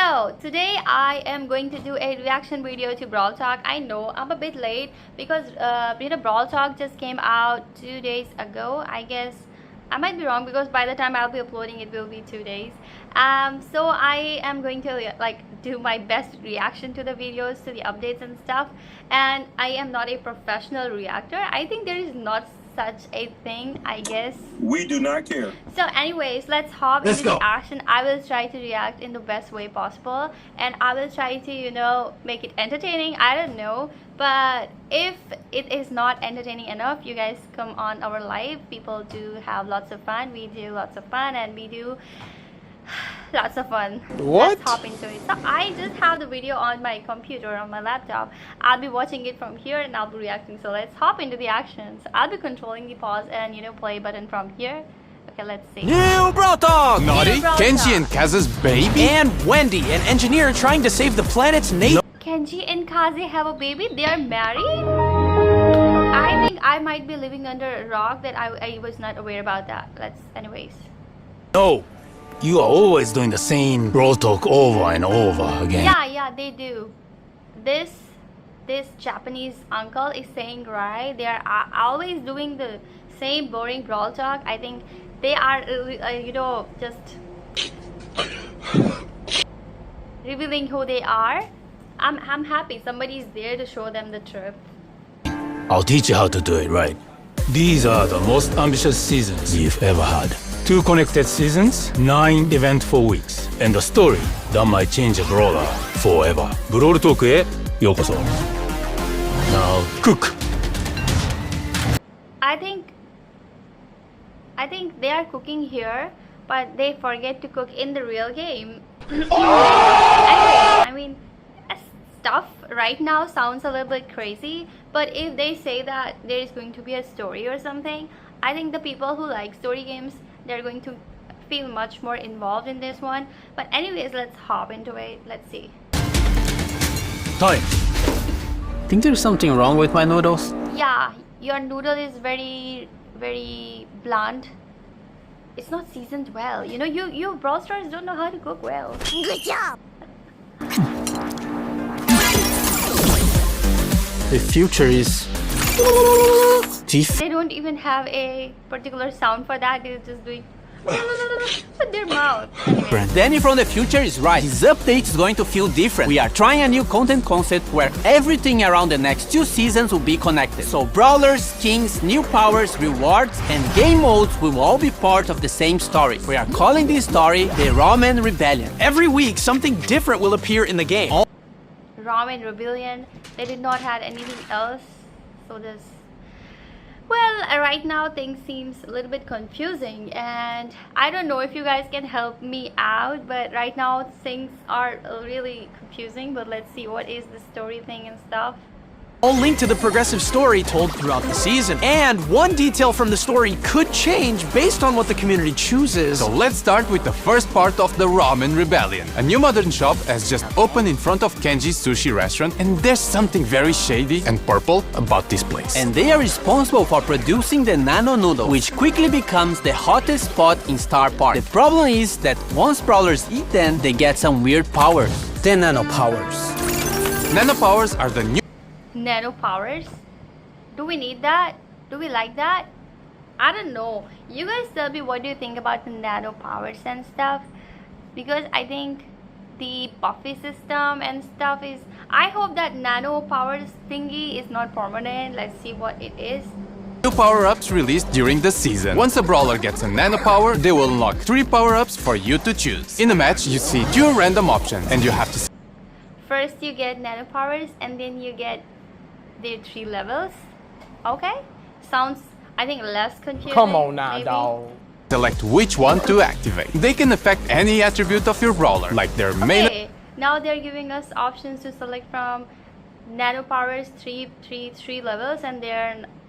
So today I am going to do a reaction video to Brawl Talk. I know I'm a bit late because Brawl Talk just came out 2 days ago. I guess I might be wrong because by the time I'll be uploading it will be 2 days. So I am going to do my best reaction to the videos, to the updates and stuff. And I am not a professional reactor. I think there is not such a thing, I guess. We do not care. So anyways, let's hop into the action. I will try to react in the best way possible, and I will try to make it entertaining. I don't know, but if it is not entertaining enough, you guys come on our live. People do have lots of fun. We do lots of fun, and we do lots of fun. What? Let's hop into it. So I just have the video on my computer, on my laptop. I'll be watching it from here and I'll be reacting. So let's hop into the action. So I'll be controlling the pause and play button from here. Okay, let's see. New Brawl Talk! Naughty, Kenji and Kaz's baby, and Wendy, an engineer trying to save the planet's nature. Kenji and Kaze have a baby? They are married? I think I might be living under a rock that I was not aware about that. Anyways. No, you are always doing the same Brawl Talk over and over again. Yeah, they do. This Japanese uncle is saying right. They are always doing the same boring Brawl Talk. I think they are, just revealing who they are. I'm happy somebody's there to show them the truth. I'll teach you how to do it right. These are the most ambitious seasons we've ever had. 2 connected seasons, 9 eventful weeks, and a story that might change a brawler forever. Brawl Talk へようこそ. Now cook. I think they are cooking here, but they forget to cook in the real game. Anyway, stuff right now sounds a little bit crazy, but if they say that there is going to be a story or something, I think the people who like story games, they're going to feel much more involved in this one. But anyways, let's hop into it. Let's see. Time. Think there's something wrong with my noodles? Yeah, your noodle is very, very blunt. It's not seasoned well. You Brawl stars don't know how to cook well. Good job! The future is... They don't even have a particular sound for that. They're just doing with their mouth. Anyway. Danny from the future is right. This update is going to feel different. We are trying a new content concept where everything around the next 2 seasons will be connected. So brawlers, skins, new powers, rewards, and game modes will all be part of the same story. We are calling this story the Ramen Rebellion. Every week, something different will appear in the game. Ramen Rebellion. They did not have anything else. So this... Well, right now things seems a little bit confusing, and I don't know if you guys can help me out, but right now things are really confusing. But let's see what is the story thing and stuff. All linked to the progressive story told throughout the season. And one detail from the story could change based on what the community chooses. So let's start with the first part of the Ramen Rebellion. A new modern shop has just opened in front of Kenji's sushi restaurant, and there's something very shady and purple about this place. And they are responsible for producing the nano noodle, which quickly becomes the hottest spot in Star Park. The problem is that once brawlers eat them, they get some weird powers. The nano powers. Nano powers are the new Nano powers? Do we need that? Do we like that? I don't know. You guys tell me, what do you think about the nano powers and stuff? Because I think the buffy system and stuff is... I hope that nano powers thingy is not permanent. Let's see what it is. new power-ups released during the season. Once a brawler gets a nano power, they will unlock 3 power-ups for you to choose. In a match, you see 2 random options, and you have to... First you get nano powers, and then you get their 3 levels. Okay, sounds, I think, less confusing. Come on now, maybe. dog. Select which one to activate. They can affect any attribute of your brawler, like their main... Okay, now they're giving us options to select from nano powers, 3 levels, and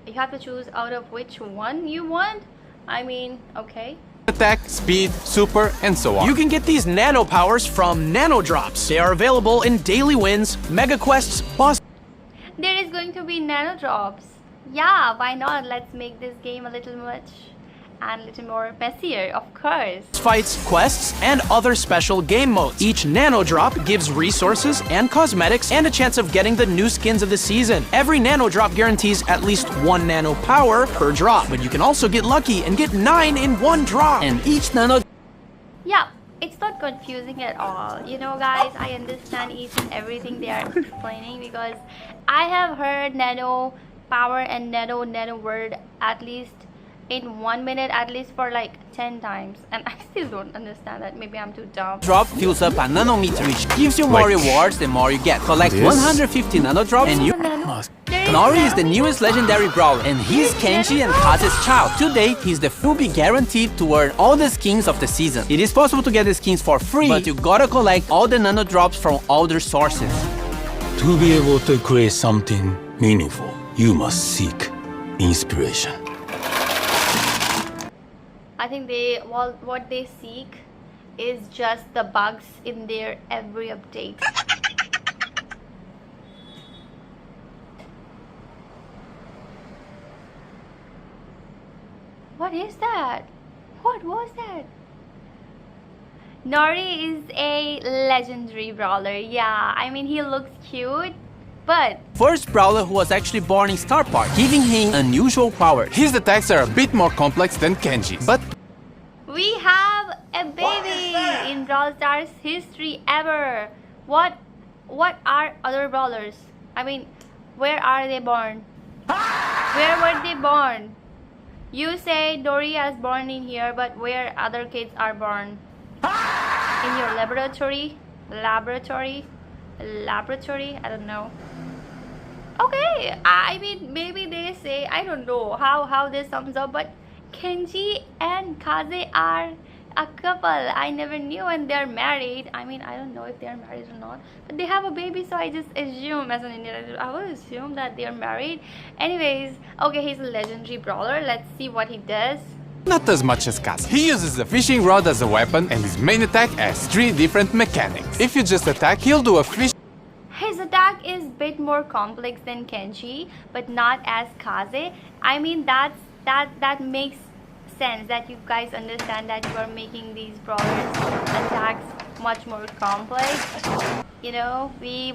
you have to choose out of which one you want. Okay. attack, speed, super, and so on. You can get these nano powers from nano drops. They are available in daily wins, mega quests, boss... There is going to be nano drops. Yeah, why not? Let's make this game a little much and a little more messier, of course. Fights, quests, and other special game modes. Each nano drop gives resources and cosmetics and a chance of getting the new skins of the season. Every nano drop guarantees at least 1 nano power per drop, but you can also get lucky and get 9 in 1 drop. And each nano Yeah, it's not confusing at all. You know, guys, I understand each and everything they are explaining because I have heard nano power and nano word at least in 1 minute, at least for like 10 times, and I still don't understand that. Maybe I'm too dumb. drop fills up a nanometer, which gives you more rewards the more you get. Collect 150 nano drops and you... Nori is the newest legendary brawler, and he's Kenji and Kaze's child. Today, he's the will be guaranteed to earn all the skins of the season. It is possible to get the skins for free, but you gotta collect all the nano drops from all their sources. To be able to create something meaningful, you must seek inspiration. I think what they seek is just the bugs in their every update. What is that? What was that? Nori is a legendary brawler. Yeah, I mean, he looks cute, but First brawler who was actually born in Star Park, giving him unusual powers. His attacks are a bit more complex than Kenji's, but we have a baby in Brawl Stars history ever. What are other brawlers? I mean, where are they born? Where were they born? You say Dory is born in here, but where other kids are born? In your laboratory? Laboratory? I don't know. Okay, I mean, maybe they say, I don't know how this sums up, but Kenji and Kaze are a couple. I never knew, and they're married. I mean, I don't know if they're married or not, but they have a baby, so I just assume, as an Indian, I would assume that they're married. Anyways, okay, he's a legendary brawler. Let's see what he does. not as much as Kaze. He uses the fishing rod as a weapon, and his main attack has 3 different mechanics. If you just attack, he'll do a fish. His attack is a bit more complex than Kenji, but not as Kaze. I mean, that makes sense, that you guys understand that you are making these brawlers attacks much more complex. You know, we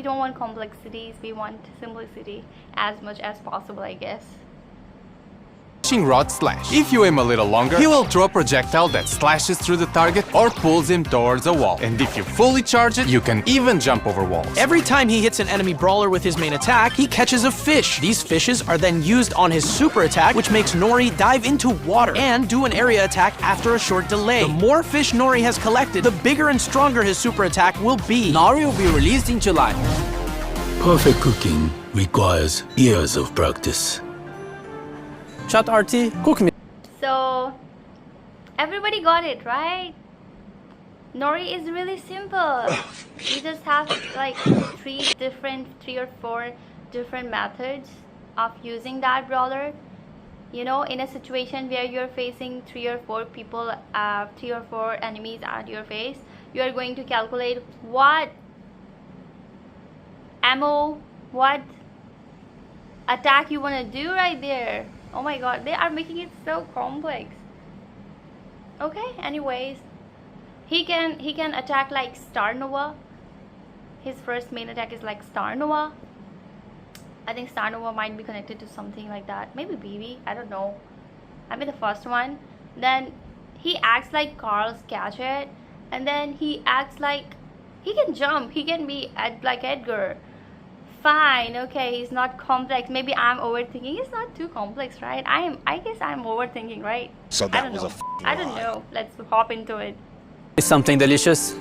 don't want complexities, we want simplicity as much as possible, I guess. Fishing rod slash. If you aim a little longer, he will throw a projectile that slashes through the target or pulls him towards a wall. And if you fully charge it, you can even jump over walls. Every time he hits an enemy brawler with his main attack, he catches a fish. These fishes are then used on his super attack, which makes Nori dive into water and do an area attack after a short delay. The more fish Nori has collected, the bigger and stronger his super attack will be. Nori will be released in July. Perfect cooking requires years of practice. Chat RT, cook me. So everybody got it, right? Nori is really simple. You just have like 3 or 4 different methods of using that brawler. You know, in a situation where you're facing 3 or 4 people, 3 or 4 enemies at your face, you are going to calculate what ammo, what attack you want to do right there. Oh my god, they are making it so complex. Okay, anyways, he can attack like Star Nova. His first main attack is like Star Nova. I think Star Nova might be connected to something like that. Maybe BB, I don't know. I mean the first one. Then he acts like Carl's Gadget, and then he acts like he can jump. He can be like Edgar. Fine, okay, he's not complex. Maybe I'm overthinking. It's not too complex, right? I guess I'm overthinking, right? So that was I don't know. Let's hop into it. Is something delicious?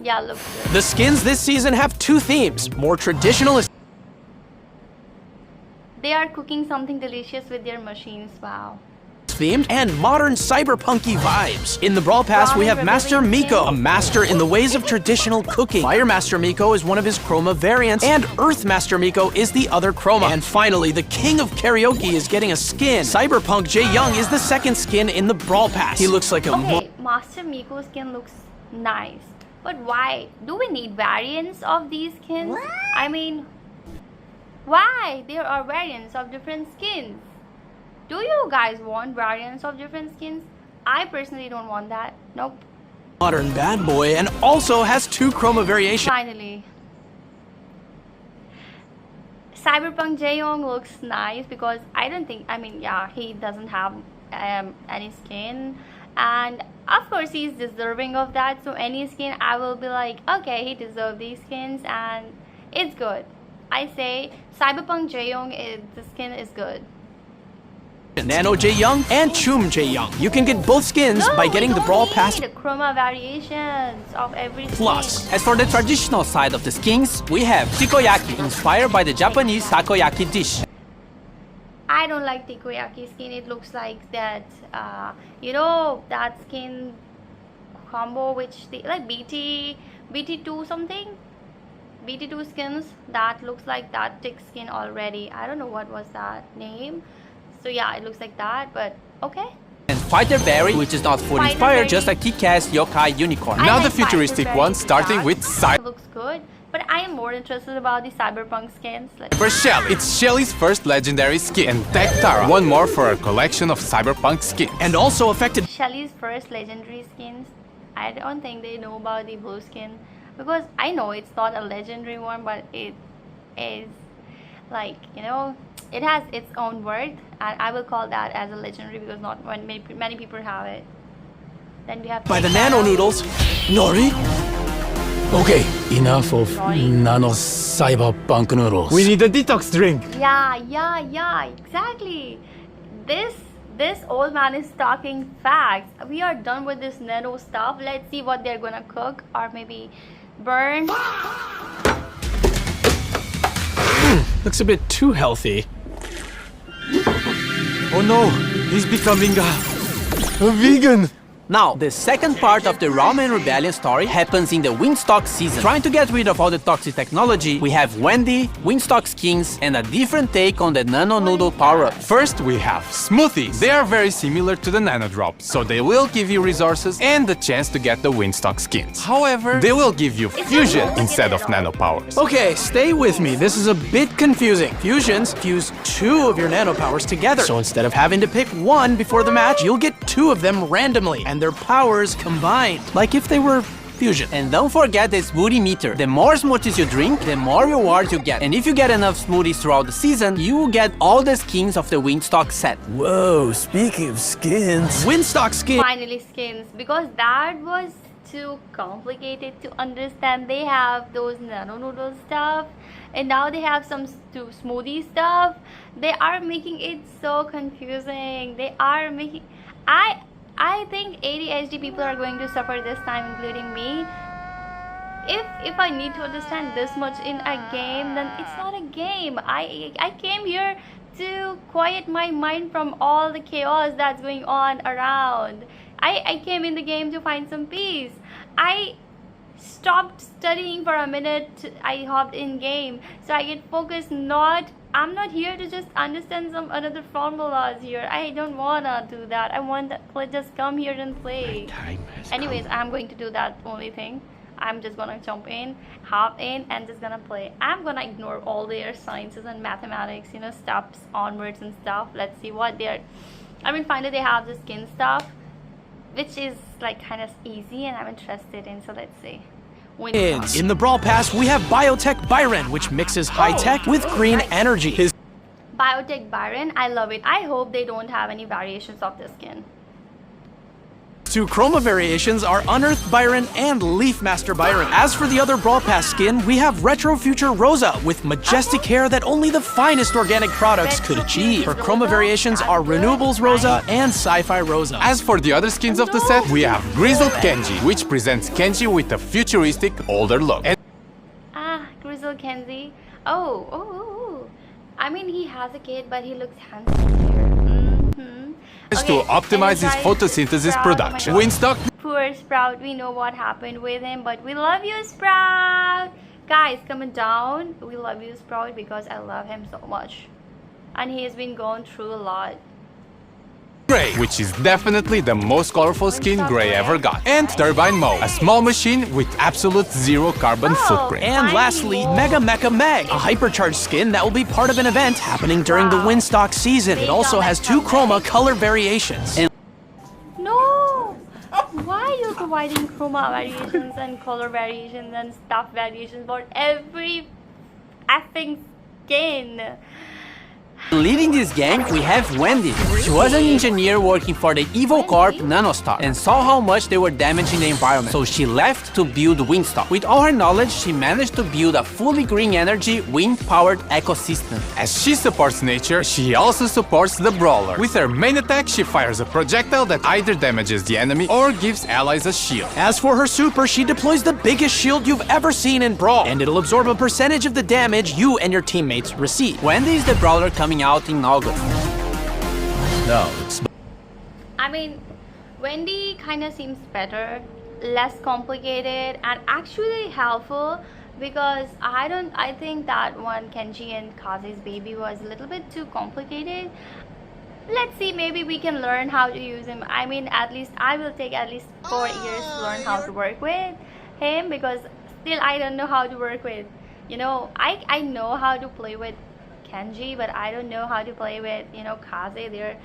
Yeah, looks good. The skins this season have 2 themes: more traditional They are cooking something delicious with their machines. Wow. themed and modern cyberpunky vibes. In the Brawl Pass, we have Master Miko, a master in the ways of traditional cooking. Fire Master Miko is one of his chroma variants, and Earth Master Miko is the other chroma. And finally, the king of karaoke is getting a skin. Cyberpunk Jae Young is the 2nd skin in the Brawl Pass. He looks like a Okay, Master Miko skin looks nice. But why? Do we need variants of these skins? I mean, why? There are variants of different skins. Do you guys want variants of different skins? I personally don't want that. Nope. Modern bad boy and also has 2 chroma variations. Finally. Cyberpunk Jaeyoung looks nice because yeah, he doesn't have any skin, and of course he's deserving of that, so any skin I will be like, okay, he deserves these skins and it's good. I say Cyberpunk Jaeyoung, the skin is good. Nano Jaeyoung and Chum Jaeyoung. You can get both skins by getting the Brawl Pass. The chroma variations of every skin. Plus. As for the traditional side of the skins, we have takoyaki, inspired by the Japanese takoyaki dish. I don't like takoyaki skin. It looks like that, you know, that skin combo which like BT2 something. BT2 skins that looks like that thick skin already. I don't know what was that name. So yeah, it looks like that, but okay. And Fighter Berry, which is not food inspired, just a kick-ass yokai unicorn. Now like the futuristic one, starting with It looks good, but I am more interested about the cyberpunk skins. For Shelly. It's Shelly's first legendary skin, and Tech Tara, one more for our collection of cyberpunk skins. And also affected Shelly's first legendary skins. I don't think they know about the blue skin, because I know it's not a legendary one, but it is like, you know, it has its own worth, and I will call that as a legendary because not many people have it. Then we have by the Nano Noodles. Nori? Okay, enough of nano cyberpunk noodles. We need a detox drink. Yeah, exactly. This old man is talking facts. We are done with this nano stuff. Let's see what they're gonna cook or maybe burn. Looks a bit too healthy. Oh no, he's becoming a vegan. Now, the second part of the Ramen Rebellion story happens in the Wingstock season. Trying to get rid of all the toxic technology, we have Wendy, Wingstock skins, and a different take on the Nano Noodle power-ups. First, we have smoothies. They are very similar to the Nano Drops, so they will give you resources and the chance to get the Wingstock skins. However, they will give you fusion instead of nano powers. Okay, stay with me. This is a bit confusing. Fusions fuse 2 of your nano powers together. So instead of having to pick 1 before the match, you'll get 2 of them randomly, and their powers combined, like if they were fusion. And don't forget the smoothie meter. The more smoothies you drink, the more rewards you get. And if you get enough smoothies throughout the season, you will get all the skins of the Wingstock set. Whoa, speaking of skins. Wingstock skin. Finally skins, because that was too complicated to understand. They have those nano noodle stuff, and now they have some smoothie stuff. They are making it so confusing. They are making... I think ADHD people are going to suffer this time, including me. If I need to understand this much in a game, then it's not a game. I came here to quiet my mind from all the chaos that's going on around. I came in the game to find some peace. I stopped studying for a minute. I hopped in game so I get focused. I'm not here to just understand some another formulas here. I don't wanna do that. I want to just come here and play. Anyways, I'm going to do that only thing. I'm just gonna jump in, hop in, and just gonna play. I'm gonna ignore all their sciences and mathematics, you know, steps onwards and stuff. Let's see what they're... finally they have the skin stuff, which is like kind of easy and I'm interested in, so let's see. In the Brawl Pass, we have Biotech Byron, which mixes high-tech with green energy. Biotech Byron, I love it. I hope they don't have any variations of the skin. 2 chroma variations are Unearthed Byron and Leaf Master Byron. As for the other Brawl Pass skin, we have Retro Future Rosa with majestic hair that only the finest organic products could achieve. Her chroma variations are Renewables Rosa and Sci-Fi Rosa. As for the other skins of the set, we have Grizzled Kenji, which presents Kenji with a futuristic, older look. Grizzled Kenji. Oh. He has a kid, but he looks handsome here. To optimize his photosynthesis production. Wingstock. Poor Sprout, we know what happened with him, but we love you, Sprout. Guys, comment down. We love you, Sprout, because I love him so much, and he has been going through a lot. Gray, which is definitely the most colorful skin Gray ever got. And Turbine Mode, a small machine with absolute zero carbon footprint. And lastly, Mega Mecha Meg, a hypercharged skin that will be part of an event happening during the Winstock season. It also has 2 chroma color variations. No! Why are you providing chroma variations and color variations and stuff variations for every effing skin? Leading this gang, we have Wendy. She was an engineer working for the Evil Corp Nanostar and saw how much they were damaging the environment, so she left to build Winstock. With all her knowledge, she managed to build a fully green energy, wind-powered ecosystem. As she supports nature, she also supports the Brawler. With her main attack, she fires a projectile that either damages the enemy or gives allies a shield. As for her super, she deploys the biggest shield you've ever seen in Brawl, and it'll absorb a percentage of the damage you and your teammates receive. Wendy is the Brawler coming out in August. Now it's I mean, Wendy kind of seems better, less complicated, and actually helpful, because I think that one Kenji and Kaze's baby was a little bit too complicated. Let's see, maybe we can learn how to use him. I mean, at least I will take at least 4 years to learn how to work with him, because still I don't know how to work with, you know, I know how to play with Kenji, but I don't know how to play with, you know, Kaze there.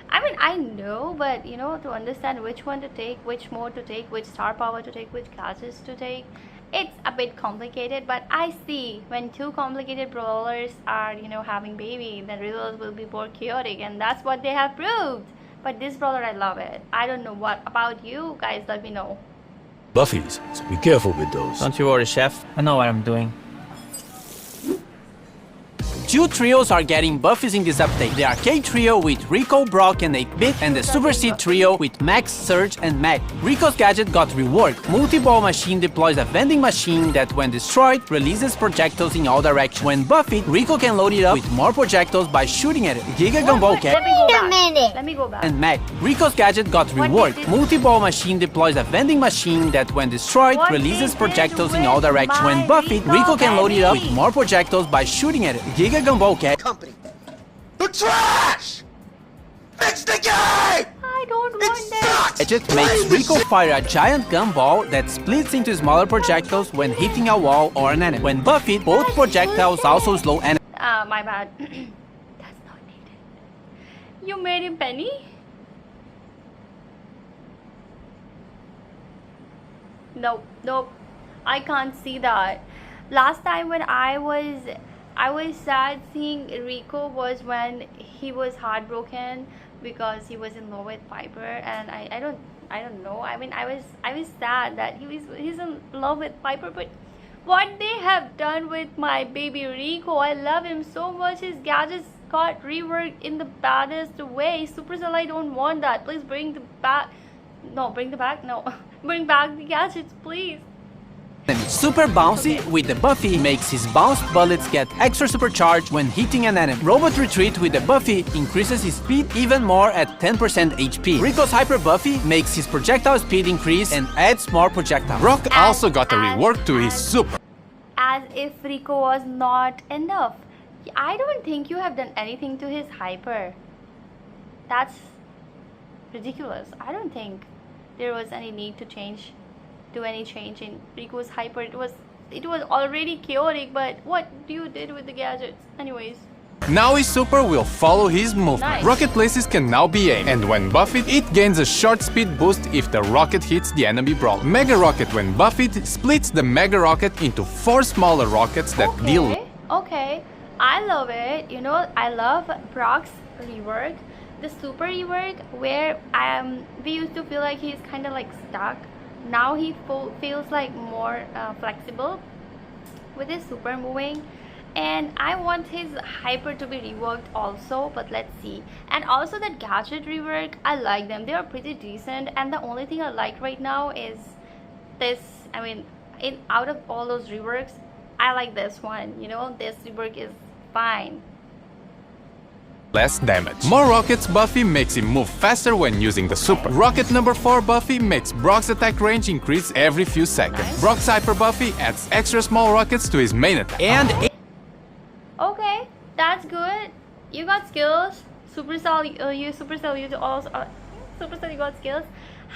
I mean, I know, but you know, to understand which one to take, which mode to take, which star power to take, which classes to take, it's a bit complicated. But I see when 2 complicated brawlers are, you know, having baby, the results will be more chaotic, and that's what they have proved. But this brawler, I love it. I don't know what about you guys, let me know. Buffy's, so be careful with those. Don't you worry, Chef. I know what I'm doing. 2 trios are getting buffies in this update. The Arcade Trio with Rico, Brock, and 8-Bit, and the Super Seed Trio with Max, Surge, and Meg. Rico's gadget got reworked. Multi-Ball Machine deploys a vending machine that, when destroyed, releases projectiles in all directions. When buffied, Rico can load it up with more projectiles by shooting at it. Giga Gumball Cat Let me go back. and Meg. Rico's gadget got reworked. Multi-Ball Machine deploys a vending machine that, when destroyed, What releases did projectiles you in all with directions. my When buffied, Rico can load it up with Benny? more projectiles by shooting at it. Giga Gumball Cat company. The trash! Fix the game! I don't It want that. sucks! Gadget makes Rico fire a giant gumball that splits into smaller projectiles when hitting a wall or an enemy. When buffied, both projectiles also slow enemies. My bad. That's not needed. You made him Penny? Nope, nope. I can't see that. Last time when I was sad seeing Rico was when he was heartbroken because he was in love with Piper, and I don't know. I mean, I was sad that he's in love with Piper, but what they have done with my baby Rico, I love him so much. His gadgets got reworked in the baddest way. Supercell, I don't want that. Please bring the back. No, bring the back. No, bring back the gadgets, please. Super Bouncy with the Buffy makes his bounced bullets get extra supercharged when hitting an enemy. Robot Retreat with the Buffy increases his speed even more at 10% HP. Rico's Hyper Buffy makes his projectile speed increase and adds more projectiles. Brock also got a rework to his super. As if Rico was not enough. I don't think you have done anything to his hyper. That's ridiculous. I don't think there was any need to do any change in Rico's hyper. It was already chaotic, but what you did with the gadgets? Anyways. Now his super will follow his movement. Nice. Rocket places can now be aimed, and when buffied, it gains a short speed boost if the rocket hits the enemy brawler. Mega Rocket, when buffied, splits the Mega Rocket into 4 smaller rockets that deal. Okay, I love it. You know, I love Brock's rework, the super rework, where we used to feel like he's kind of like stuck. Now he feels like more flexible with his super moving, and I want his hyper to be reworked also, but let's see. And also that gadget rework, I like them. They are pretty decent, and the only thing I like right now is this. I mean, out of all those reworks, I like this one. You know, this rework is fine. Less damage. More rockets Buffy makes him move faster when using the super. Rocket number 4 Buffy makes Brock's attack range increase every few seconds. Nice. Brock's Hyper Buffy adds extra small rockets to his main attack. And Okay, that's good. You got skills. Supercell, you Supercell, you also Supercell, you got skills.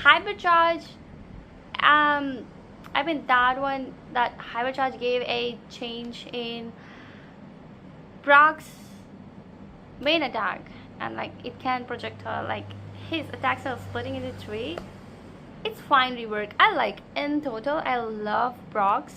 Hypercharge, I mean that Hypercharge gave a change in Brock's main attack, and like it can projectile, like his attacks are splitting into 3. It's fine rework. I like, in total, I love Brock's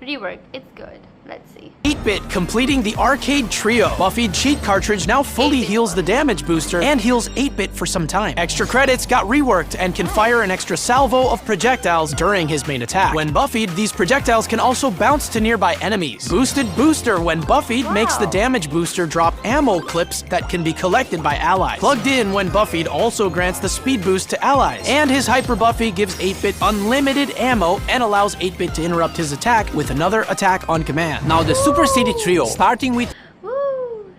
rework. It's good. Let's see. 8-Bit completing the arcade trio. Buffy cheat cartridge now fully heals the damage booster and heals 8-Bit for some time. Extra credits got reworked and can fire an extra salvo of projectiles during his main attack. When buffied, these projectiles can also bounce to nearby enemies. Boosted booster when buffied makes the damage booster drop ammo clips that can be collected by allies. Plugged in when buffied also grants the speed boost to allies. And his hyper buffy gives 8-Bit unlimited ammo and allows 8-Bit to interrupt his attack with another attack on command. Now the Super City Trio, starting with... Woo!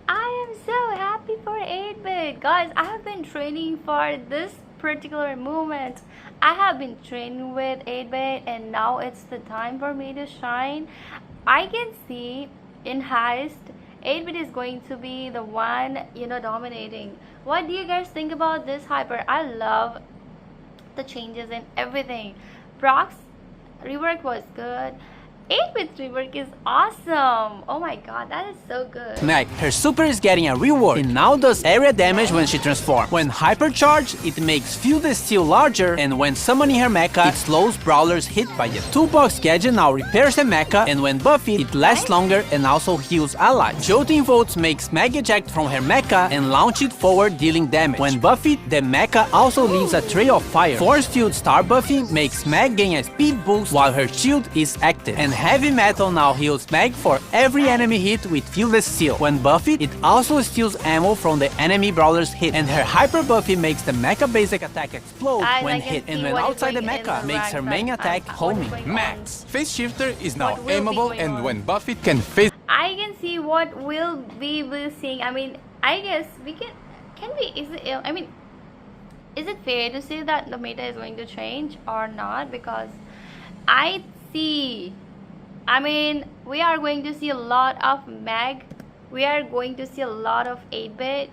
I am so happy for 8-Bit. Guys, I have been training for this particular moment. I have been training with 8-Bit and now it's the time for me to shine. I can see in Heist, 8-Bit is going to be the one, dominating. What do you guys think about this hyper? I love the changes in everything. Brock's rework was good. 8-Bit's rework is awesome. Oh my god, that is so good. Meg, her super is getting a rework. It now does area damage when she transforms. When hypercharged, it makes Feel the Steel larger, and when summoning her mecha, it slows brawlers hit by it. Toolbox gadget now repairs the mecha, and when buffed, it lasts longer and also heals allies. Jolting Volts makes Meg eject from her mecha and launch it forward, dealing damage. When buffed, the mecha also leaves a trail of fire. Force Field Star buffing makes Meg gain a speed boost while her shield is active. And Heavy Metal now heals Meg for every enemy hit with Feel the Steel. When buffed, it also steals ammo from the enemy brawler's hit. And her Hyper Buffy makes the mecha basic attack explode when hit. And when outside the mecha, makes her main attack homing. Max. Phase Shifter is now aimable, and when buffed, can phase... I can see what will be seeing. I mean, I guess we can we, is it, I mean, is it fair to say that the meta is going to change or not? Because I see, I mean, we are going to see a lot of Meg, we are going to see a lot of 8-Bit,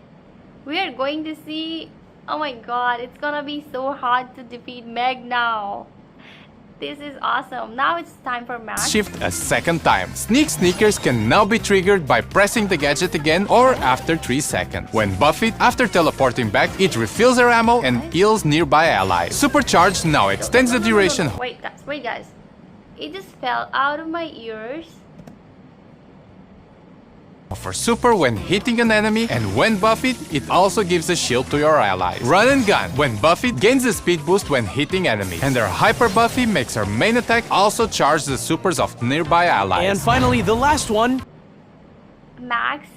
we are going to see, oh my god, it's gonna be so hard to defeat Meg now. This is awesome. Now it's time for Max. Shift a second time. Sneak Sneakers can now be triggered by pressing the gadget again or after 3 seconds. When buffed, after teleporting back, it refills her ammo and heals nearby allies. Supercharged now extends the duration. Wait guys. It just fell out of my ears. For super when hitting an enemy, and when buffed, it also gives a shield to your allies. Run and Gun. When buffed, gains a speed boost when hitting enemies. And her Hyper Buffy makes her main attack also charge the supers of nearby allies. And finally, the last one. Max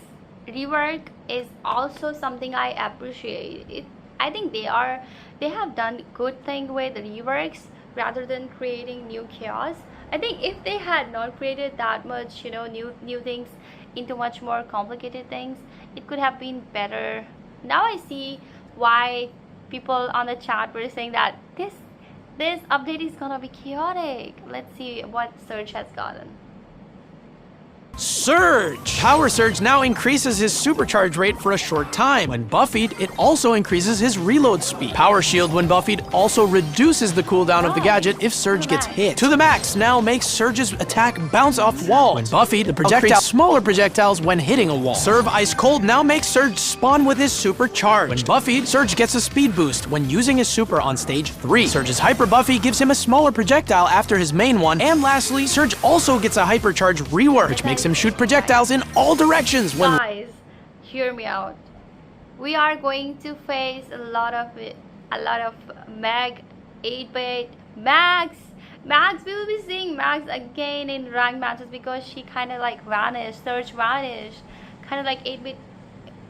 rework is also something I appreciate. I think they have done good thing with reworks rather than creating new chaos. I think if they had not created that much, new things into much more complicated things, it could have been better. Now I see why people on the chat were saying that this update is gonna be chaotic. Let's see what Surge has gotten. Surge! Power Surge now increases his supercharge rate for a short time. When buffed, it also increases his reload speed. Power Shield when buffed also reduces the cooldown of the gadget if Surge gets hit. To the Max now makes Surge's attack bounce off walls. When buffed, the projectile creates smaller projectiles when hitting a wall. Serve Ice Cold now makes Surge spawn with his supercharge. When buffed, Surge gets a speed boost when using his super on stage 3. Surge's Hyper Buffy gives him a smaller projectile after his main one. And lastly, Surge also gets a Hypercharge rework, which makes him shoot projectiles in all directions when... Guys, hear me out. We are going to face a lot of Meg, 8-Bit, Max. We will be seeing Max again in ranked matches because she kind of like vanished. Surge vanished, kind of like 8-Bit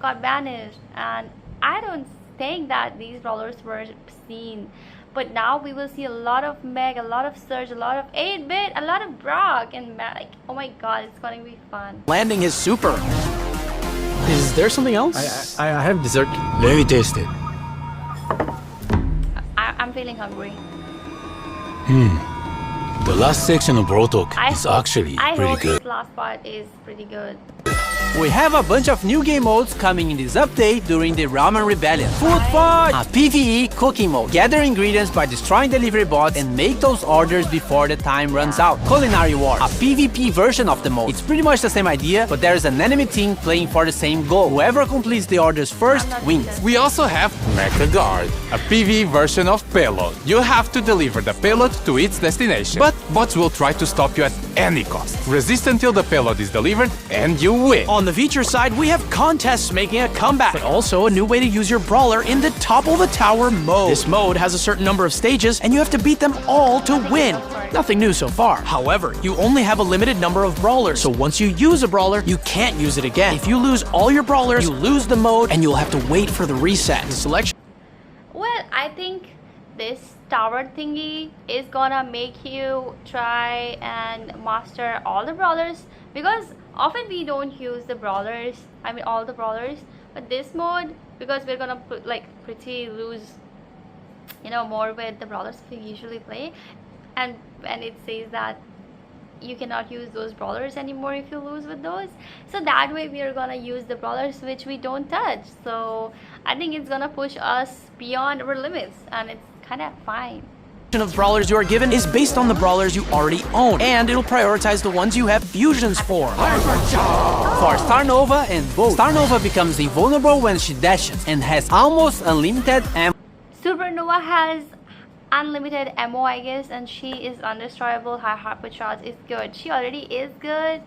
got banished, and I don't think that these brawlers were seen. But now we will see a lot of Meg, a lot of Surge, a lot of 8-Bit, a lot of Brock, and Meg. Oh my god, it's gonna be fun. Landing his super. Is there something else? I have dessert. Let me taste it. I'm feeling hungry. The last section of Brawl Talk is actually I pretty hope good. this last part is pretty good. We have a bunch of new game modes coming in this update during the Ramen Rebellion. Food Fight! A PvE cooking mode. Gather ingredients by destroying delivery bots and make those orders before the time runs out. Culinary Wars. A PvP version of the mode. It's pretty much the same idea, but there is an enemy team playing for the same goal. Whoever completes the orders first wins. We also have Mecha Guard, a PvE version of Payload. You have to deliver the payload to its destination, but bots will try to stop you at any cost. Resist until the payload is delivered and you win. On the feature side, we have contests making a comeback, but also a new way to use your brawler in the Topple the Tower mode. This mode has a certain number of stages, and you have to beat them all to win. Nothing new so far. However, you only have a limited number of brawlers, so once you use a brawler, you can't use it again. If you lose all your brawlers, you lose the mode, and you'll have to wait for the reset. The selection. Well, I think this tower thingy is gonna make you try and master all the brawlers, because often we don't use the brawlers, I mean all the brawlers, but this mode, because we're gonna put like pretty lose, you know, more with the brawlers we usually play, and it says that you cannot use those brawlers anymore if you lose with those, so that way we are gonna use the brawlers which we don't touch. So I think it's gonna push us beyond our limits, and it's kind of fine. Of brawlers you are given is based on the brawlers you already own, and it'll prioritize the ones you have fusions for. For Star Nova and Bolt, Star Nova becomes invulnerable when she dashes and has almost unlimited ammo. Supernova has unlimited ammo, I guess, and she is undestroyable. Her hypercharge is good. She already is good.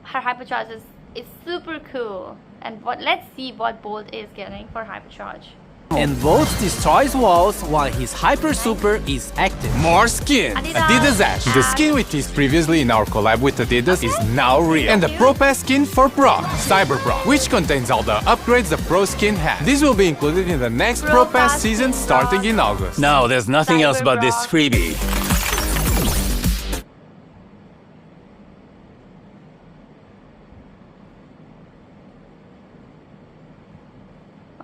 Her hypercharge is super cool. And let's see what Bolt is getting for hypercharge. And Bolt destroys walls while his Hyper Super is active. More skins! Adidas Ash. The skin which is previously in our collab with Adidas is now real. And the Pro Pass skin for Brock, Cyber Brock, which contains all the upgrades the Pro skin has. This will be included in the next Pro Pass season starting in August. Now there's nothing else but this freebie.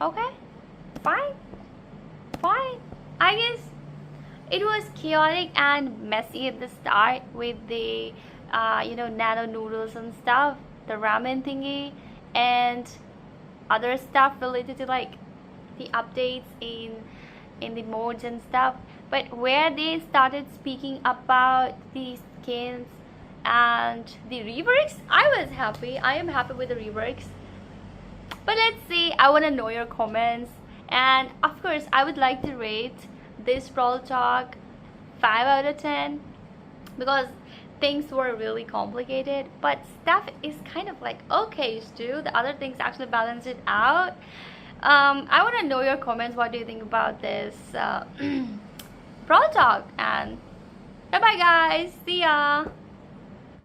Okay, fine. I guess it was chaotic and messy at the start with the you know, nano noodles and stuff, the ramen thingy, and other stuff related to like the updates in the modes and stuff. But where they started speaking about the skins and the reworks, I was happy. I am happy with the reworks. But let's see, I want to know your comments, and of course I would like to rate this Brawl Talk 5 out of 10, because things were really complicated, but stuff is kind of like okay too. The other things actually balance it out. I want to know your comments. What do you think about this Brawl Talk? And bye bye guys, see ya.